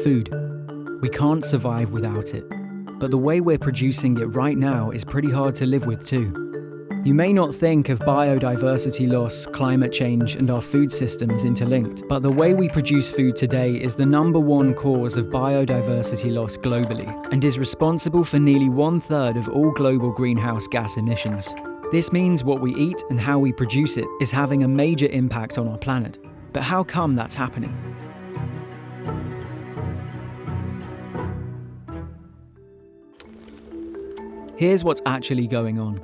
Food. We can't survive without it. But the way we're producing it right now is pretty hard to live with too. You may not think of biodiversity loss, climate change, and our food system as interlinked, but the way we produce food today is the #1 cause of biodiversity loss globally, and is responsible for nearly 1/3 of all global greenhouse gas emissions. This means what we eat and how we produce it is having a major impact on our planet. But how come that's happening? Here's what's actually going on.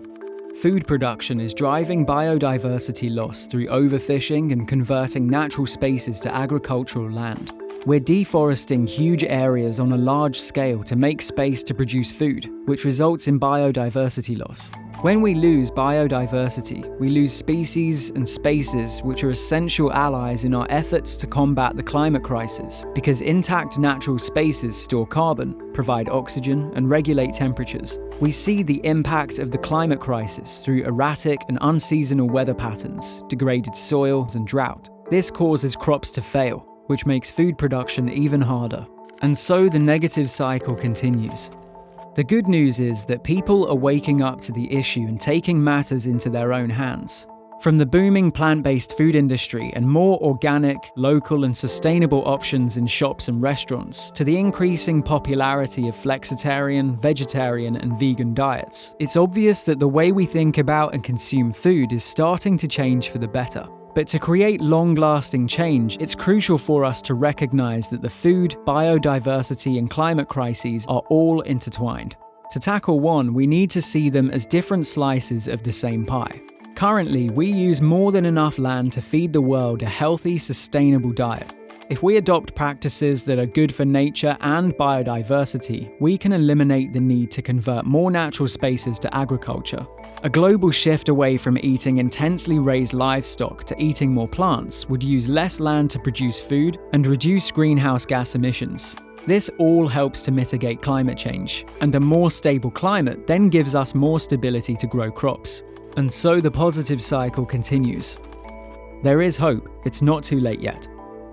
Food production is driving biodiversity loss through overfishing and converting natural spaces to agricultural land. We're deforesting huge areas on a large scale to make space to produce food, which results in biodiversity loss. When we lose biodiversity, we lose species and spaces which are essential allies in our efforts to combat the climate crisis, because intact natural spaces store carbon, provide oxygen, and regulate temperatures. We see the impact of the climate crisis through erratic and unseasonal weather patterns, degraded soils, and drought. This causes crops to fail, which makes food production even harder. And so the negative cycle continues. The good news is that people are waking up to the issue and taking matters into their own hands. From the booming plant-based food industry and more organic, local, and sustainable options in shops and restaurants, to the increasing popularity of flexitarian, vegetarian, and vegan diets, it's obvious that the way we think about and consume food is starting to change for the better. But to create long-lasting change, it's crucial for us to recognize that the food, biodiversity, and climate crises are all intertwined. To tackle one, we need to see them as different slices of the same pie. Currently, we use more than enough land to feed the world a healthy, sustainable diet. If we adopt practices that are good for nature and biodiversity, we can eliminate the need to convert more natural spaces to agriculture. A global shift away from eating intensely raised livestock to eating more plants would use less land to produce food and reduce greenhouse gas emissions. This all helps to mitigate climate change, and a more stable climate then gives us more stability to grow crops. And so the positive cycle continues. There is hope, it's not too late yet.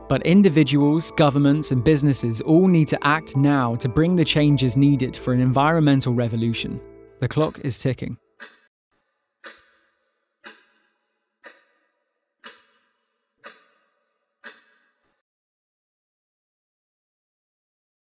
But individuals, governments, and businesses all need to act now to bring the changes needed for an environmental revolution. The clock is ticking.